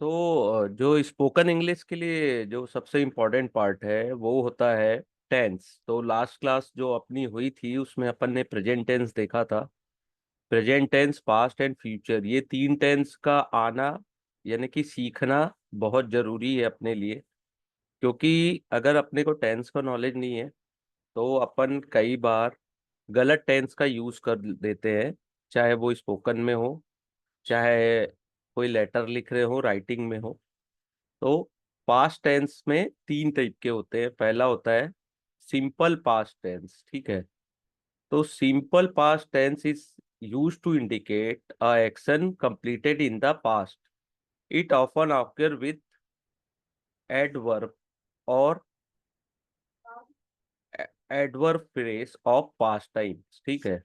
जो spoken English के लिए जो सबसे इम्पोर्टेंट पार्ट है वो होता है टेंस। तो लास्ट क्लास जो अपनी हुई थी उसमें अपन ने प्रेजेंट टेंस देखा था। Present tense, past and future, ये तीन टेंस का आना यानी कि सीखना बहुत जरूरी है अपने लिए। क्योंकि अगर अपने को टेंस का नॉलेज नहीं है तो अपन कई बार गलत टेंस का यूज कर देते हैं। चाहे वो स्पोकन में हो, चाहे कोई लेटर लिख रहे हो, राइटिंग में हो। तो पास्ट टेंस में तीन टाइप के होते हैं। पहला होता है सिंपल पास्ट टेंस। ठीक है। तो simple past tense is use to indicate a action completed in the past. It often occur with adverb or adverb phrase of past times. ठीक है।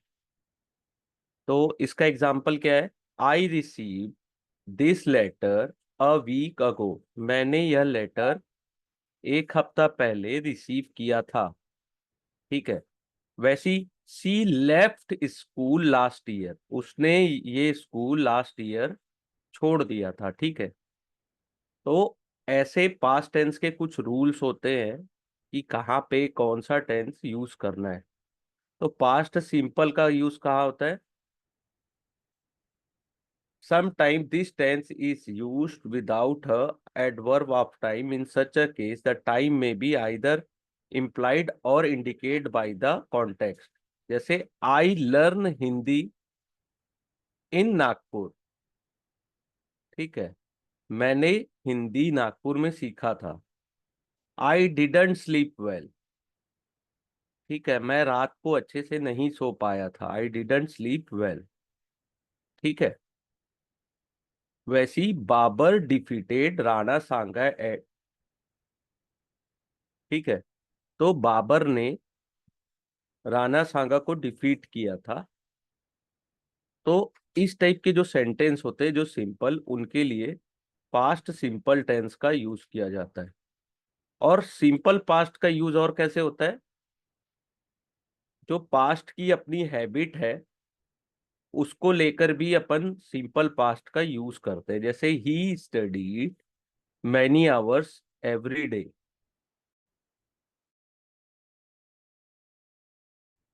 तो इसका एग्जांपल क्या है? I receive this letter a week ago. मैंने यह letter एक हफ्ता पहले रिसीव किया था। ठीक है। वैसी सी लेफ्ट स्कूल लास्ट ईयर। उसने ये स्कूल लास्ट ईयर छोड़ दिया था। ठीक है। तो ऐसे पास्ट टेंस के कुछ रूल्स होते हैं कि कहाँ पे कौन सा टेंस यूज करना है। तो पास्ट सिंपल का यूज कहाँ होता है? Sometimes this tense is used without a adverb of time. In such a case, the time may be either implied or indicated by the context. जैसे I learn Hindi in Nagpur. ठीक है। मैंने हिंदी नागपुर में सीखा था। I didn't sleep well। ठीक है। मैं रात को अच्छे से नहीं सो पाया था। I didn't sleep well। ठीक है। वैसी बाबर डिफीटेड राणा सांगा एट। ठीक है। तो बाबर ने राणा सांगा को डिफीट किया था। तो इस टाइप के जो सेंटेंस होते हैं जो सिंपल, उनके लिए पास्ट सिंपल टेंस का यूज किया जाता है। और सिंपल पास्ट का यूज और कैसे होता है? जो पास्ट की अपनी हैबिट है उसको लेकर भी अपन सिंपल पास्ट का यूज करते हैं। जैसे he studied many hours every day.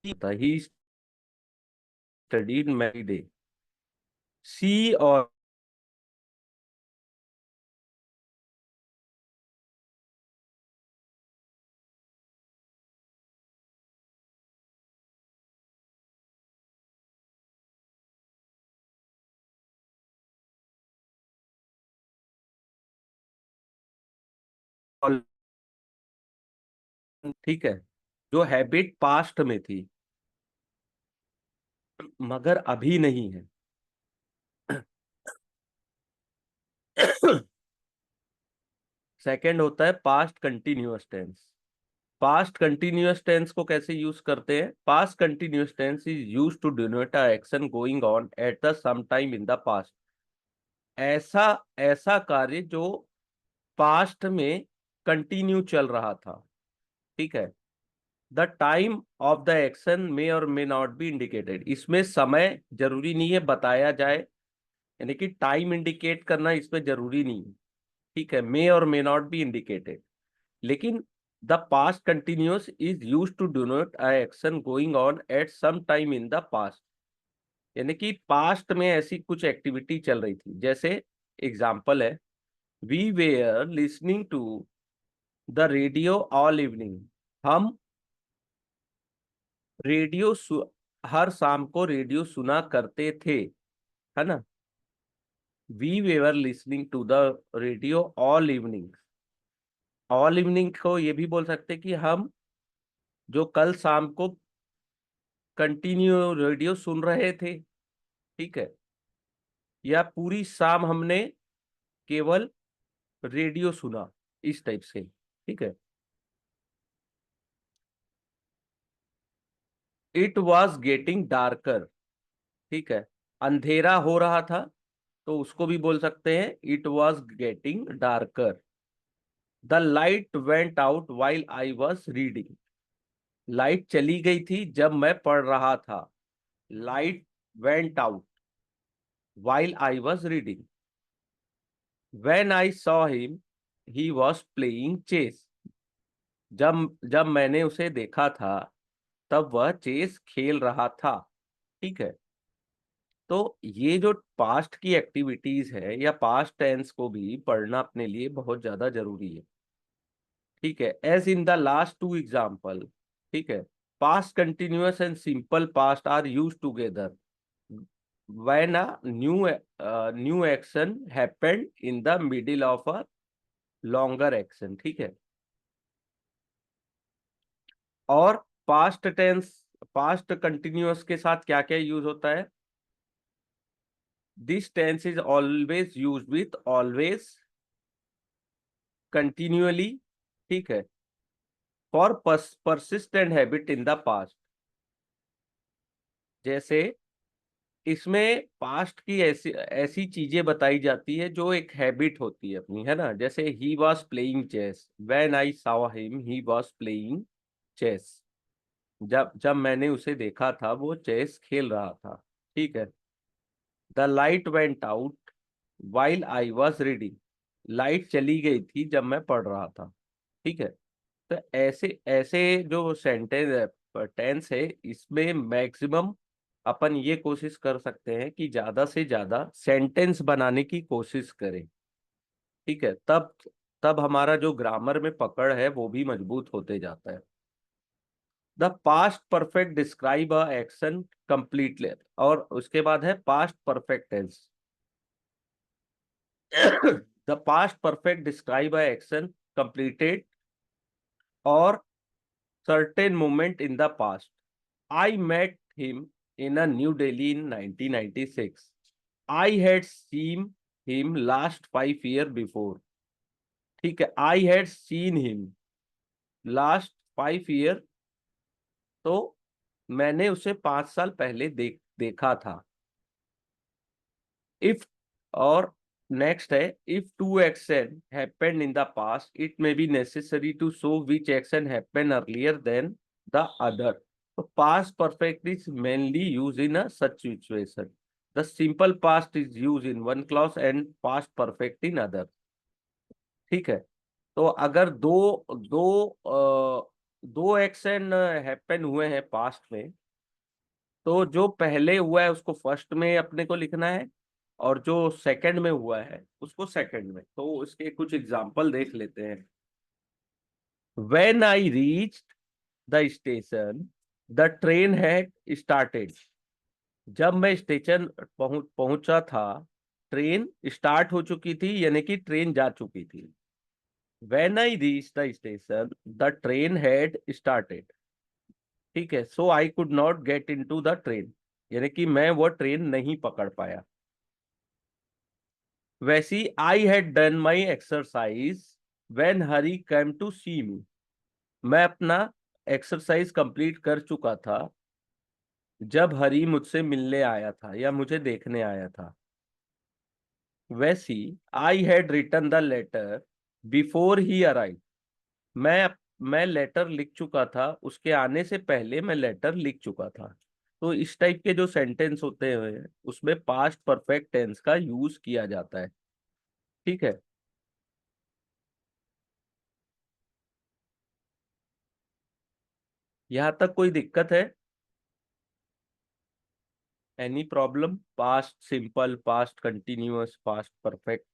He studied many day. See और ठीक है, जो हैबिट पास्ट में थी मगर अभी नहीं है। सेकंड होता है past continuous tense. Past continuous tense को कैसे यूज करते हैं? Past continuous tense is use to denote a action going on at the some time in the past. ऐसा ऐसा कार्य जो पास्ट में कंटिन्यू चल रहा था। ठीक है। The time of the action may और मे नॉट बी इंडिकेटेड। इसमें समय जरूरी नहीं है बताया जाए, यानी कि टाइम इंडिकेट करना इसमें जरूरी नहीं है। ठीक है। मे और मे नॉट बी इंडिकेटेड। लेकिन the past continuous is use to denote a action going on at some time in the past. यानी कि पास्ट में ऐसी कुछ एक्टिविटी चल रही थी। जैसे एग्जाम्पल है, we were listening to the radio all evening. हम रेडियो हर शाम को रेडियो सुना करते थे। है ना। We were listening to the radio all evening. All evening को ये भी बोल सकते कि हम जो कल शाम को कंटिन्यू रेडियो सुन रहे थे। ठीक है। या पूरी शाम हमने केवल रेडियो सुना, इस टाइप से। ठीक है। It was getting darker. ठीक है। अंधेरा हो रहा था तो उसको भी बोल सकते हैं it was getting darker. The light went out while I was reading. Light चली गई थी जब मैं पढ़ रहा था। Light went out while I was reading. When I saw him, he was playing chess. जब जब मैंने उसे देखा था तब वह चेस खेल रहा था। ठीक है। तो ये जो पास्ट की एक्टिविटीज है या पास्ट टेंस को भी पढ़ना अपने लिए बहुत ज्यादा जरूरी है। ठीक है। As in the last two example. ठीक है। Past continuous and simple past are use together when a new action happened in the middle of a longer action। ठीक है। और पास्ट टेंस, पास्ट कंटिन्यूअस के साथ क्या क्या यूज होता है? This tense is always use with always, continuously. ठीक है। For persistent habit in the past. जैसे इसमें पास्ट की ऐसी ऐसी चीजें बताई जाती है जो एक हैबिट होती है अपनी, है ना। जैसे he was playing chess, when I saw him he was playing chess. जब जब मैंने उसे देखा था वो चेस खेल रहा था। ठीक है। The light went out while I was reading. Light चली गई थी जब मैं पढ़ रहा था। ठीक है। तो ऐसे ऐसे जो सेंटेंस टेंस है इसमें मैक्सिमम अपन ये कोशिश कर सकते हैं कि ज्यादा से ज्यादा सेंटेंस बनाने की कोशिश करें। ठीक है। तब तब हमारा जो ग्रामर में पकड़ है वो भी मजबूत होते जाता है। The past perfect describe a action completely. और उसके बाद है past perfect tense. The past perfect describe a action completed और certain moment in the past. I met him in a New Delhi in 1996. I had seen him last 5 years before। ठीक है। I had seen him last 5 years। तो मैंने उसे 5 साल पहले देखा था। If और नेक्स्ट है, if two action happened in the past, it may be necessary to show which action happened earlier than the other। तो past perfect is mainly used in a such situation। The simple past is used in one clause and past perfect in other। ठीक है। तो अगर दो action happen हुए हैं past में, तो जो पहले हुआ है उसको फर्स्ट में अपने को लिखना है और जो सेकंड में हुआ है उसको सेकंड में। तो इसके कुछ एग्जांपल देख लेते हैं। When I reached the station the train had started. जब मैं स्टेशन पहुंचा था ट्रेन स्टार्ट हो चुकी थी, यानी कि ट्रेन जा चुकी थी। When I reached the station the train had started. ठीक है। So I could not get into the train, यानी कि मैं वो ट्रेन नहीं पकड़ पाया। वैसी I had done my exercise when Hari came to see me. मैं अपना एक्सरसाइज कंप्लीट कर चुका था जब हरी मुझसे मिलने आया था या मुझे देखने आया था। वैसी I had written the letter before he arrive. मैं मैं लेटर लिख चुका था, उसके आने से पहले मैं लेटर लिख चुका था। तो इस टाइप के जो सेंटेंस होते हैं उसमें पास्ट परफेक्ट टेंस का यूज किया जाता है। ठीक है। यहाँ तक कोई दिक्कत है? Any problem? Past simple, past continuous, past perfect.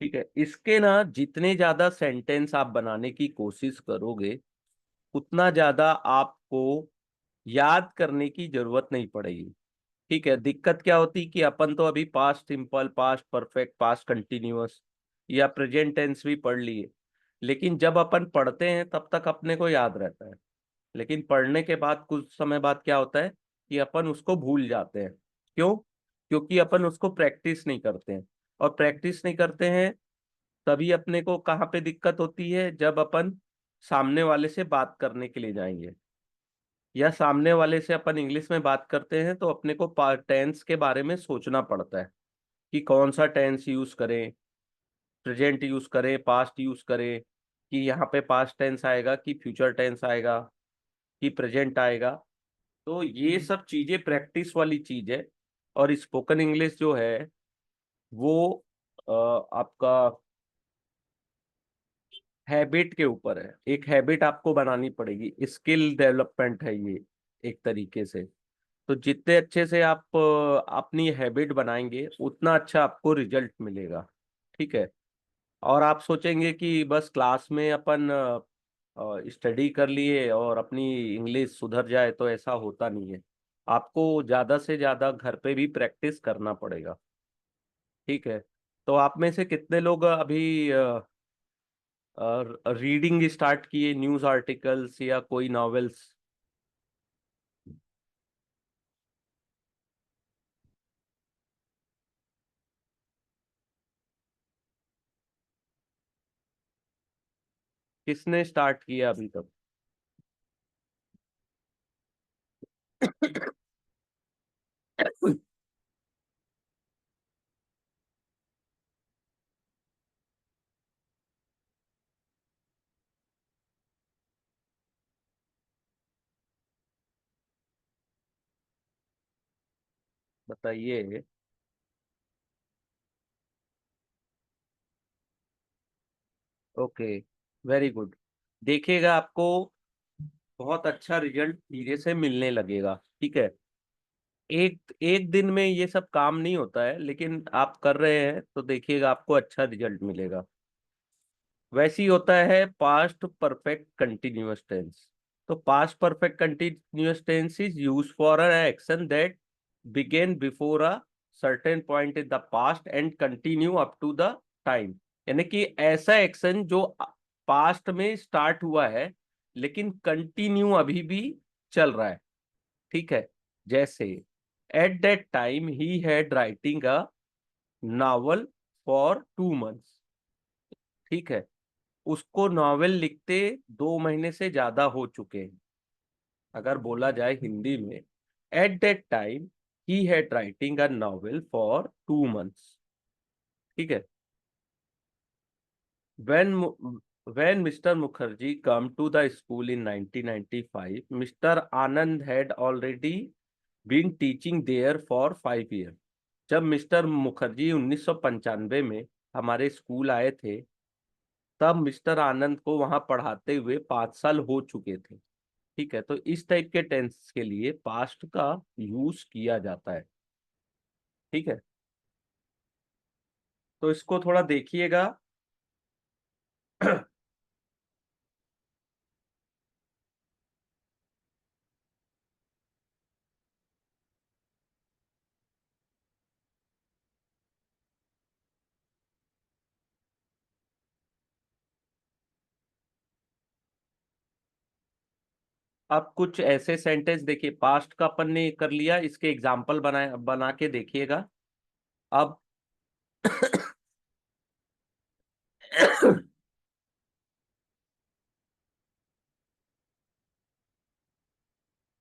ठीक है। इसके ना जितने ज्यादा सेंटेंस आप बनाने की कोशिश करोगे उतना ज्यादा आपको याद करने की जरूरत नहीं पड़ेगी। ठीक है। दिक्कत क्या होती कि अपन तो अभी past simple, past perfect, past continuous या प्रेजेंट टेंस भी पढ़ लिए, लेकिन जब अपन पढ़ते हैं तब तक अपने को याद रहता है। लेकिन पढ़ने के बाद कुछ समय बाद क्या होता है कि अपन उसको भूल जाते हैं। क्यों? क्योंकि अपन उसको प्रैक्टिस नहीं करते हैं। और प्रैक्टिस नहीं करते हैं तभी अपने को कहाँ पे दिक्कत होती है, जब अपन सामने वाले से बात करने के लिए जाएंगे या सामने वाले से अपन इंग्लिश में बात करते हैं तो अपने को टेंस के बारे में सोचना पड़ता है कि कौन सा टेंस यूज करें, प्रेजेंट यूज करें, पास्ट यूज करें, कि यहाँ पे पास्ट टेंस आएगा कि फ्यूचर टेंस आएगा कि प्रेजेंट आएगा। तो ये सब चीजें प्रैक्टिस वाली चीज है। और स्पोकन इंग्लिश जो है वो आपका हैबिट के ऊपर है। एक हैबिट आपको बनानी पड़ेगी, स्किल डेवलपमेंट है ये एक तरीके से। तो जितने अच्छे से आप अपनी हैबिट बनाएंगे उतना अच्छा आपको रिजल्ट मिलेगा। ठीक है। और आप सोचेंगे कि बस क्लास में अपन स्टडी कर लिए और अपनी इंग्लिश सुधर जाए, तो ऐसा होता नहीं है। आपको ज्यादा से ज्यादा घर पे भी प्रैक्टिस करना पड़ेगा। ठीक है। तो आप में से कितने लोग अभी रीडिंग स्टार्ट किए, न्यूज आर्टिकल्स या कोई नॉवेल्स? किसने स्टार्ट किया अभी तक? बताइए। Okay, very good. देखिएगा आपको बहुत अच्छा रिजल्ट धीरे से मिलने लगेगा। ठीक है। एक एक दिन में ये सब काम नहीं होता है, लेकिन आप कर रहे हैं तो देखिएगा आपको अच्छा रिजल्ट मिलेगा। वैसे ही होता है पास्ट परफेक्ट कंटिन्यूअस टेंस। तो past perfect continuous tense is use for an action that began before a certain point in the past and continue up to the time. यानी कि ऐसा एक्शन जो पास्ट में स्टार्ट हुआ है लेकिन continue अभी भी चल रहा है। ठीक है। जैसे at that time he had writing a novel for 2 months. ठीक है। उसको नॉवेल लिखते 2 महीने से ज्यादा हो चुके हैं। अगर बोला जाए हिंदी में, at that time he had writing a novel for 2 months. ठीक है। when when Mr. Mukherjee come to the school in 1995, Mr. Anand had already been teaching there for 5 years। जब मिस्टर मुखर्जी 1995 में हमारे स्कूल आए थे, तब मिस्टर आनंद को वहां पढ़ाते हुए 5 साल हो चुके थे। ठीक है। तो इस टाइप के टेंस के लिए पास्ट का यूज किया जाता है। ठीक है। तो इसको थोड़ा देखिएगा। अब कुछ ऐसे सेंटेंस देखिए, पास्ट का अपन ने कर लिया, इसके एग्जाम्पल बना के देखिएगा। अब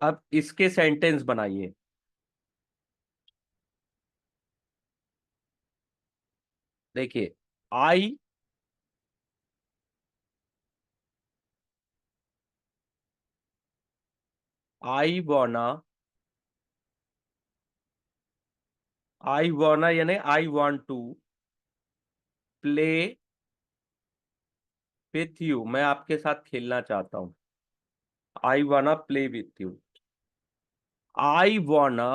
अब इसके सेंटेंस बनाइए। देखिए, आई आई वॉना, आई वॉना यानी I want to play with you, मैं आपके साथ खेलना चाहता हूँ। आई वाना प्ले विथ यू। आई वाना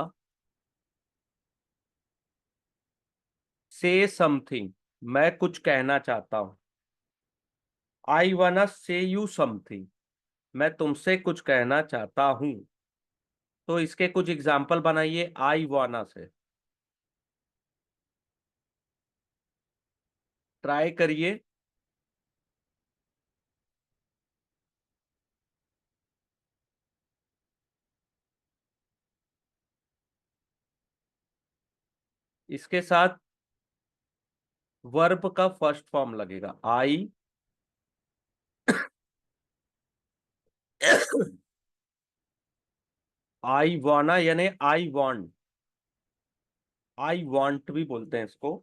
से समथिंग, मैं कुछ कहना चाहता हूँ। आई वाना से यू समथिंग, मैं तुमसे कुछ कहना चाहता हूँ। तो इसके कुछ एग्जाम्पल बनाइए आई वाना से। ट्राई करिए। इसके साथ वर्ब का फर्स्ट फॉर्म लगेगा, आई। आई वाना यानी आई वांट, आई वांट भी बोलते हैं इसको।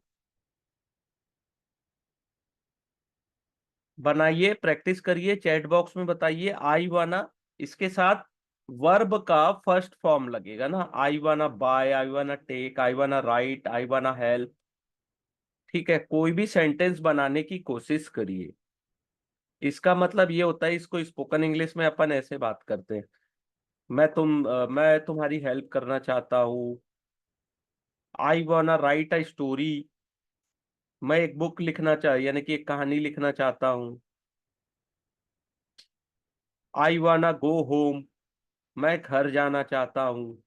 बनाइए, प्रैक्टिस करिए, चैट बॉक्स में बताइए आई वाना। इसके साथ वर्ब का फर्स्ट फॉर्म लगेगा ना, आई वाना बाय, आई वाना टेक, आई वाना राइट, आई वाना हेल्प। ठीक है, कोई भी सेंटेंस बनाने की कोशिश करिए। इसका मतलब ये होता है, इसको स्पोकन इंग्लिश में अपन ऐसे बात करते हैं। मैं तुम्हारी हेल्प करना चाहता हूँ। आई वाना राइट अ स्टोरी। मैं एक बुक लिखना यानी कि एक कहानी लिखना चाहता हूँ। आई वाना गो होम। मैं घर जाना चाहता हूँ।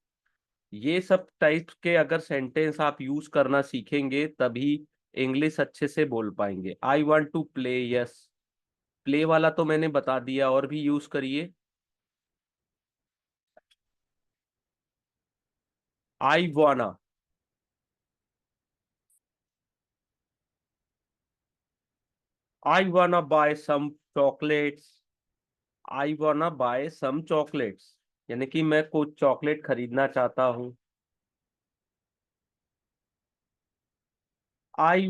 ये सब टाइप के अगर सेंटेंस आप यूज करना सीखेंगे तभी इंग्लिश अच्छे से बोल पाएंगे। I want to play, yes. Play वाला तो मैंने बता दिया, और भी यूज करिए। आई वाना। आई वाना बाय सम चॉकलेट्स। आई वाना बाय सम चॉकलेट्स, यानी कि मैं कुछ चॉकलेट खरीदना चाहता हूँ। आई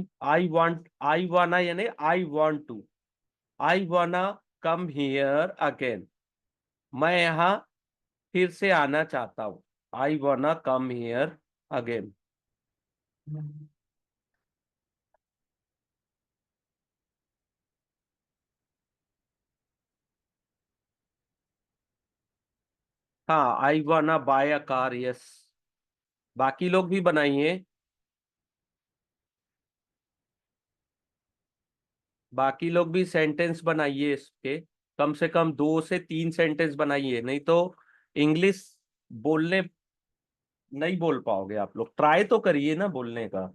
वाना यानी आई वांट टू। आई वाना कम हियर अगेन। मैं यहाँ फिर से आना चाहता हूँ। आई वाना कम हियर अगेन। हाँ, आई वाना बाय अ कार, यस। बाकी लोग भी बनाइए। बाकी लोग भी सेंटेंस बनाइए इसके। कम से कम 2 से 3 सेंटेंस बनाइए, नहीं तो इंग्लिश बोलने नहीं बोल पाओगे आप लोग। ट्राई तो करिए ना बोलने का।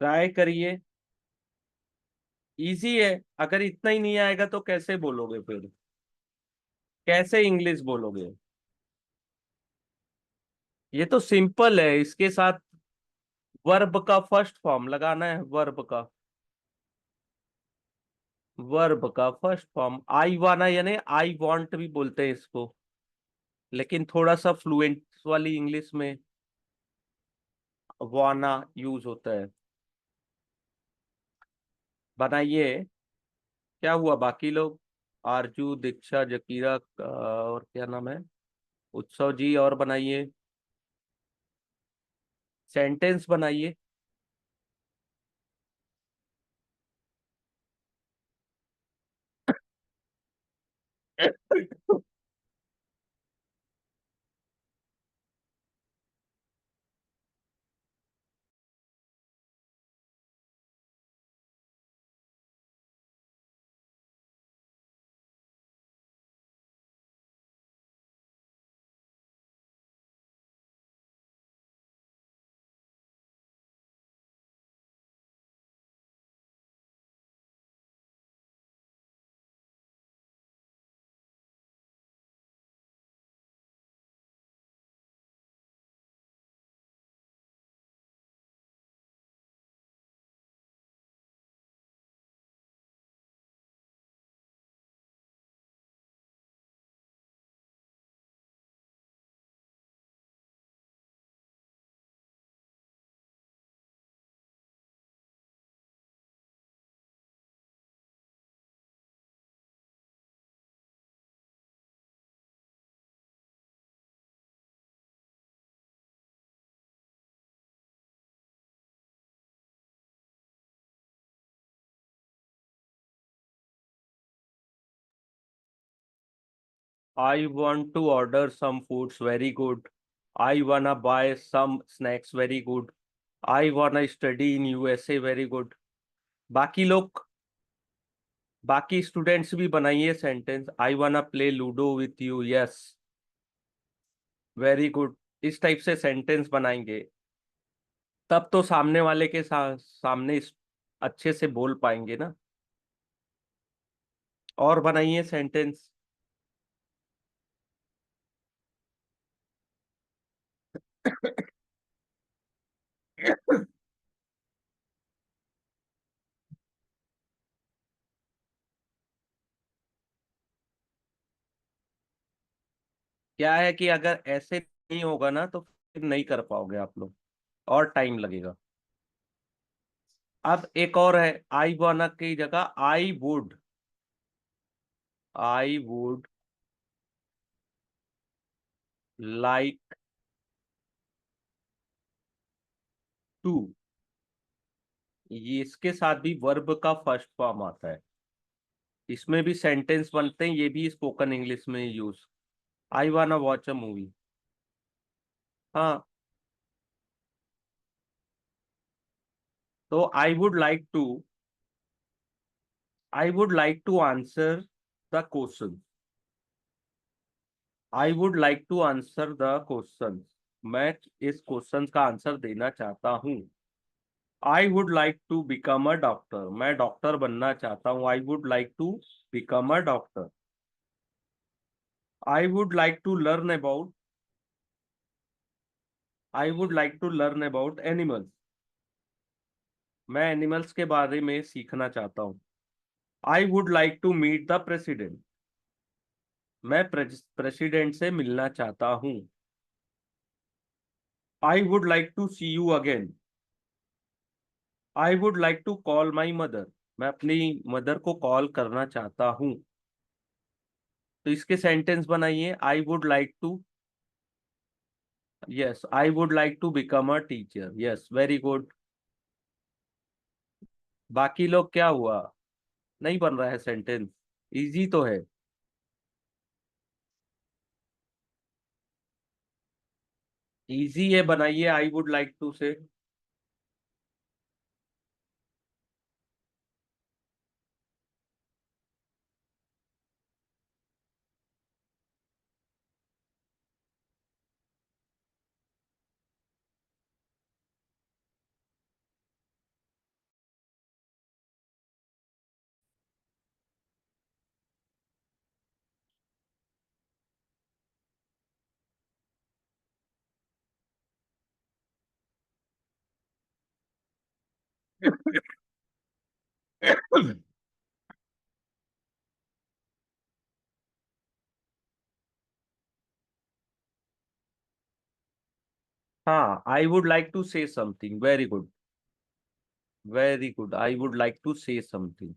ट्राई करिए। इजी है। अगर इतना ही नहीं आएगा तो कैसे बोलोगे फिर? कैसे इंग्लिश बोलोगे? ये तो सिंपल है। इसके साथ वर्ब का फर्स्ट फॉर्म लगाना है, वर्ब का। वर्ब का फर्स्ट फॉर्म आई वाना यानी आई वांट भी बोलते हैं इसको, लेकिन थोड़ा सा फ्लुएंट वाली इंग्लिश में वाना यूज होता है। बनाइए। क्या हुआ बाकी लोग? आरजू, दीक्षा, जकीरा, और क्या नाम है, उत्सव जी, और बनाइए। सेंटेंस बनाइए। I want to order some foods, very good. I wanna buy some snacks, very good. I wanna study in USA, very good. बाकी लोग, बाकी स्टूडेंट्स भी बनाइए सेंटेंस। आई वाना play ludo with you, yes, very good. इस type से sentence बनाएंगे तब तो सामने वाले के सामने अच्छे से बोल पाएंगे ना। और बनाइए सेंटेंस। क्या है कि अगर ऐसे नहीं होगा ना तो फिर नहीं कर पाओगे आप लोग, और टाइम लगेगा। अब एक और है, आई वाना की जगह आई वुड लाइक टू। ये इसके साथ भी वर्ब का फर्स्ट फॉर्म आता है, इसमें भी सेंटेंस बनते हैं, ये भी स्पोकन इंग्लिश में use. I wanna watch a movie. हाँ, तो I would like to answer the question. I would like to answer the question. मैं इस क्वेश्चन का आंसर देना चाहता हूँ। I would like to become a doctor. मैं डॉक्टर बनना चाहता हूँ। I would like to become a doctor. I would like to learn about I would like to learn about animals. मैं एनिमल्स के बारे में सीखना चाहता हूँ। I would like to meet the president. मैं प्रेसिडेंट से मिलना चाहता हूँ। I would like to see you again. I would like to call my mother. मैं अपनी मदर को कॉल करना चाहता हूँ। तो इसके सेंटेंस बनाइए। I would like to, yes, I would like to become a teacher. Yes, very good. बाकी लोग क्या हुआ, नहीं बन रहा है सेंटेंस। इजी तो है। इजी है, बनाइए I would like to say. हाँ, I would like to say something. Very good, very good. I would like to say something.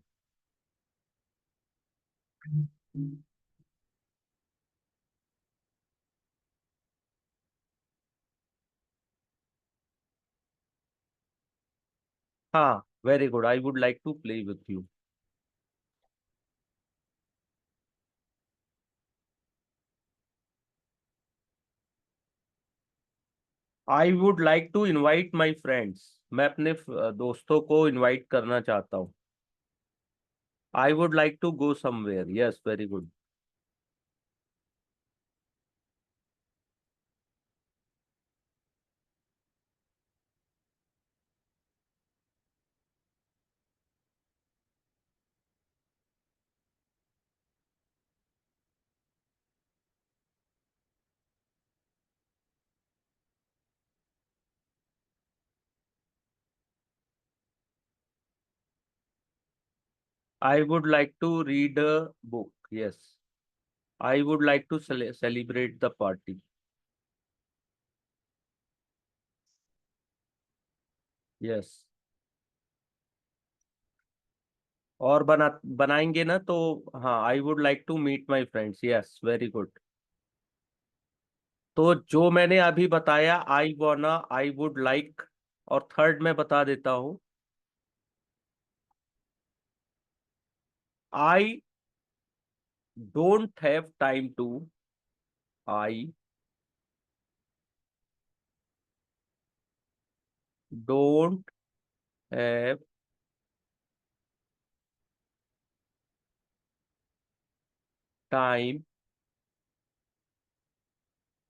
हाँ, very good. I would like to play with you. I would like to invite my friends. मैं अपने दोस्तों को invite करना चाहता हूँ। I would like to go somewhere. Yes, very good. I would like to read a book. Yes, I would like to celebrate the party. Yes. और बनाएंगे ना तो। हाँ, I would like to meet my friends. Yes, very good. तो जो मैंने अभी बताया, I wanna, I would like, और थर्ड मैं बता देता हूँ। I don't have time to I don't have time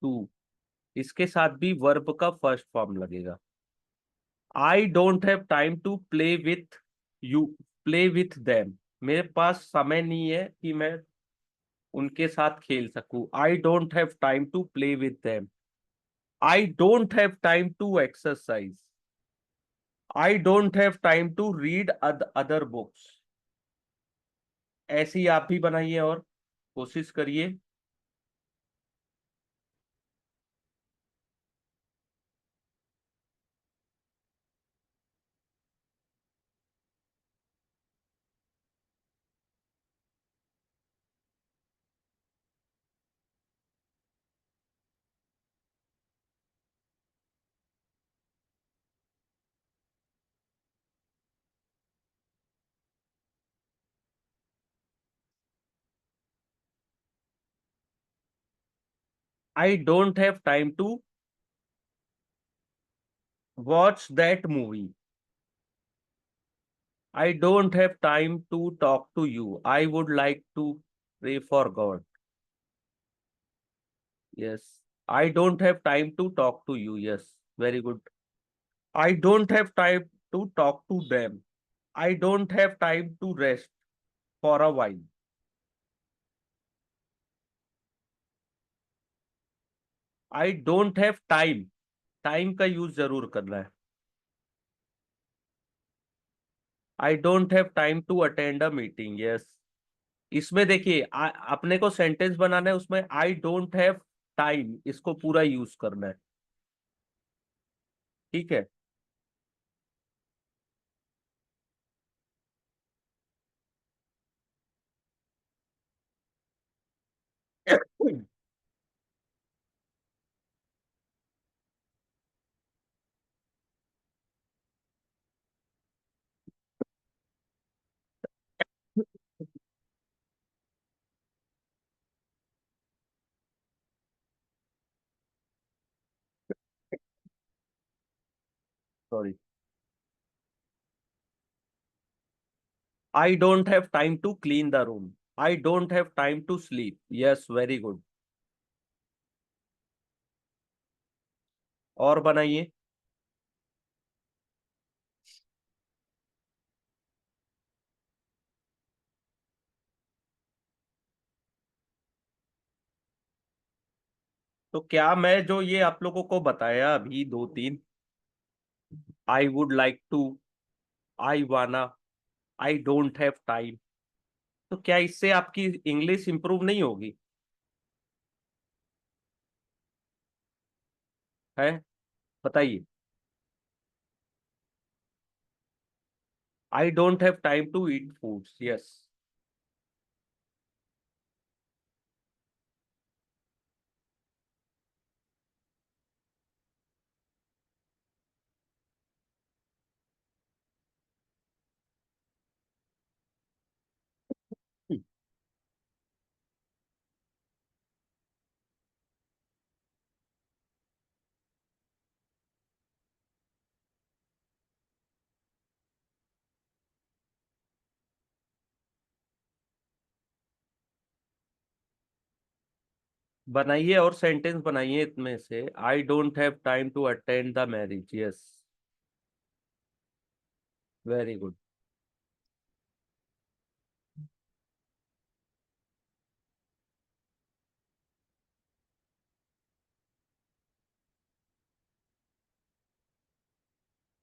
to. इसके साथ भी वर्ब का फर्स्ट फॉर्म लगेगा। I don't have time to play with you, play with them. मेरे पास समय नहीं है कि मैं उनके साथ खेल सकूं। I don't have time to play with them. I don't have time to exercise. I don't have time to read other books. ऐसी आप भी बनाइए और कोशिश करिए। I don't have time to watch that movie. I don't have time to talk to you, I would like to pray for God. Yes, I don't have time to talk to you, yes, very good. I don't have time to talk to them, I don't have time to rest for a while. I don't have time, time का use जरूर करना है। I don't have time to attend a meeting, yes. इसमें देखिए अपने को sentence बनाना है, उसमें आई डोंट हैव टाइम इसको पूरा यूज करना है। ठीक है। Sorry. I don't have time to clean the room, I don't have time to sleep, yes, very good. और बनाइए। तो क्या मैं जो ये आप लोगों को बताया अभी दो तीन, आई would like to, I wanna, I don't have time, तो क्या इससे आपकी इंग्लिश इंप्रूव नहीं होगी? है, बताइए। I don't have time to eat foods, yes. बनाइए और सेंटेंस बनाइए इनमें से। I don't have time to attend the marriage, yes, very good.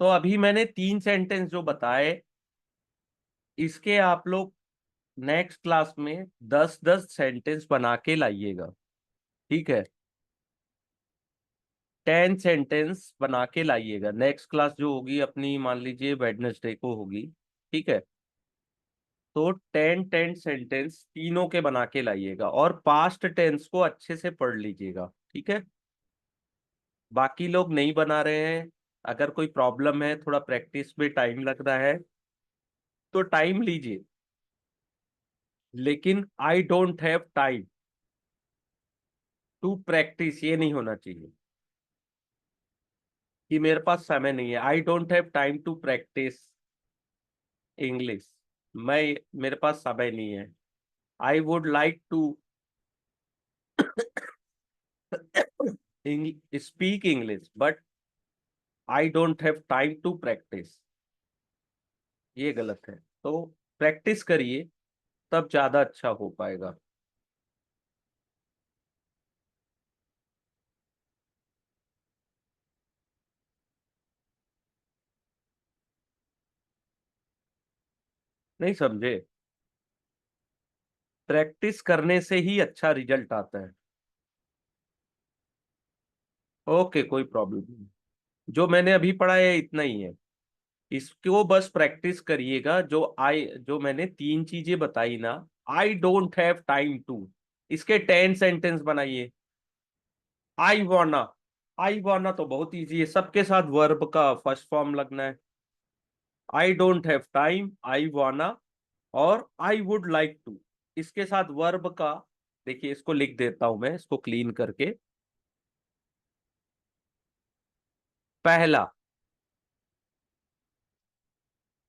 तो अभी मैंने तीन सेंटेंस जो बताए, इसके आप लोग नेक्स्ट क्लास में 10-10 सेंटेंस बना के लाइएगा। ठीक है, 10 सेंटेंस बना के लाइएगा। नेक्स्ट क्लास जो होगी अपनी, मान लीजिए वेडनेसडे को होगी। ठीक है, तो 10-10 सेंटेंस तीनों के बना के लाइएगा, और पास्ट टेंस को अच्छे से पढ़ लीजिएगा। ठीक है, बाकी लोग नहीं बना रहे हैं, अगर कोई प्रॉब्लम है, थोड़ा प्रैक्टिस में टाइम लग रहा है, तो टाइम लीजिए, लेकिन I don't have time to practice ये नहीं होना चाहिए कि मेरे पास समय नहीं है। I don't have time to practice English, मैं, मेरे पास समय नहीं है। I would like to speak English but I don't have time to practice, ये गलत है। तो प्रैक्टिस करिए, तब ज्यादा अच्छा हो पाएगा। नहीं समझे? प्रैक्टिस करने से ही अच्छा रिजल्ट आता है। ओके, कोई प्रॉब्लम नहीं। जो मैंने अभी पढ़ा है इतना ही है, इसको बस प्रैक्टिस करिएगा। जो मैंने तीन चीजें बताई ना, I don't have time to, इसके 10 सेंटेंस बनाइए। आई वाना, आई वाना तो बहुत इजी है, सबके साथ वर्ब का फर्स्ट फॉर्म लगना है। आई डोंट हैव टाइम, आई वाना, और आई वुड लाइक टू, इसके साथ वर्ब का, देखिए इसको लिख देता हूं मैं, इसको क्लीन करके। पहला,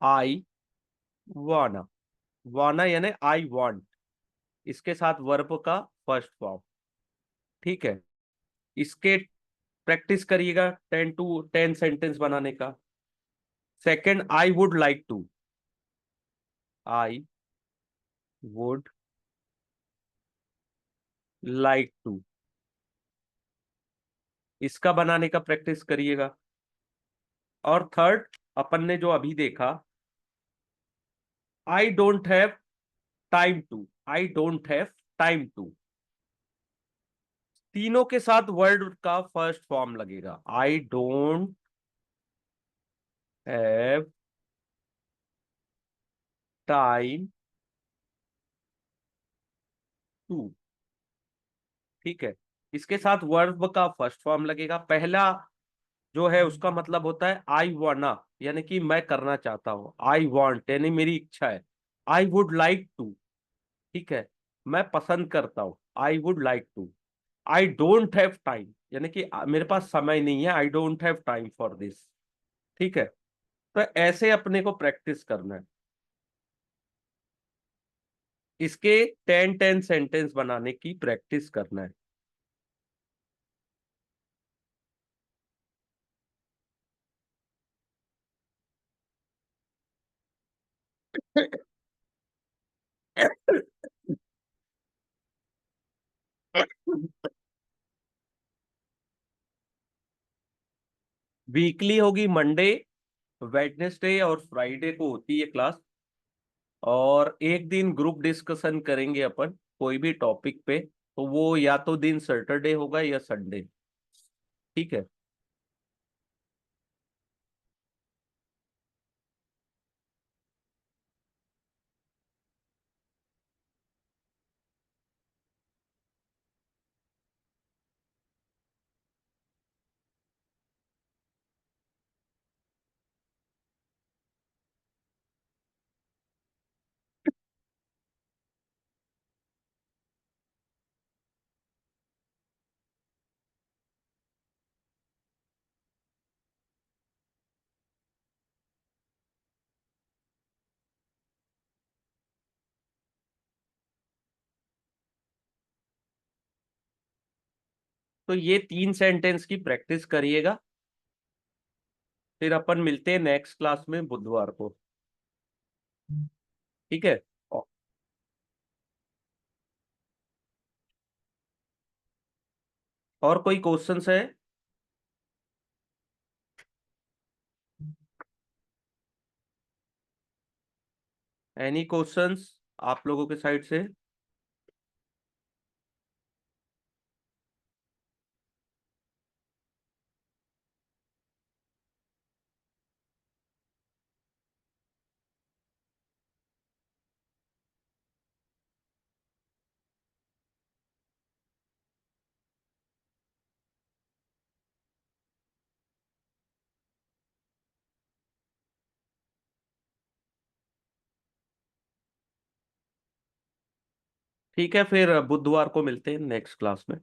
आई वाना। वाना यानी आई वांट, इसके साथ वर्ब का फर्स्ट फॉर्म। ठीक है, इसके प्रैक्टिस करिएगा 10 सेंटेंस बनाने का। Second, I would like to. I would like to, इसका बनाने का प्रैक्टिस करिएगा। और थर्ड, अपन ने जो अभी देखा, I don't have time to. I don't have time to, तीनों के साथ वर्ड का फर्स्ट फॉर्म लगेगा। I don't have time to. ठीक है, इसके साथ वर्ब का फर्स्ट फॉर्म लगेगा। पहला जो है उसका मतलब होता है आई वाना, यानी कि मैं करना चाहता हूं। आई वांट यानी मेरी इच्छा है। आई वुड लाइक टू, ठीक है, मैं पसंद करता हूं। I would like to. I don't have time, यानी कि मेरे पास समय नहीं है। I don't have time for this. ठीक है, तो ऐसे अपने को प्रैक्टिस करना है। इसके 10 सेंटेंस बनाने की प्रैक्टिस करना है। वीकली होगी, मंडे, वेडनेसडे और फ्राइडे को होती है क्लास। और एक दिन ग्रुप डिस्कशन करेंगे अपन कोई भी टॉपिक पे, तो वो या तो दिन सैटरडे होगा या संडे। ठीक है। तो ये 3 सेंटेंस की प्रैक्टिस करिएगा। फिर अपन मिलते हैं नेक्स्ट क्लास में बुधवार को। ठीक है। और कोई क्वेश्चंस है? एनी क्वेश्चंस आप लोगों के साइड से? ठीक है, फिर बुधवार को मिलते हैं नेक्स्ट क्लास में।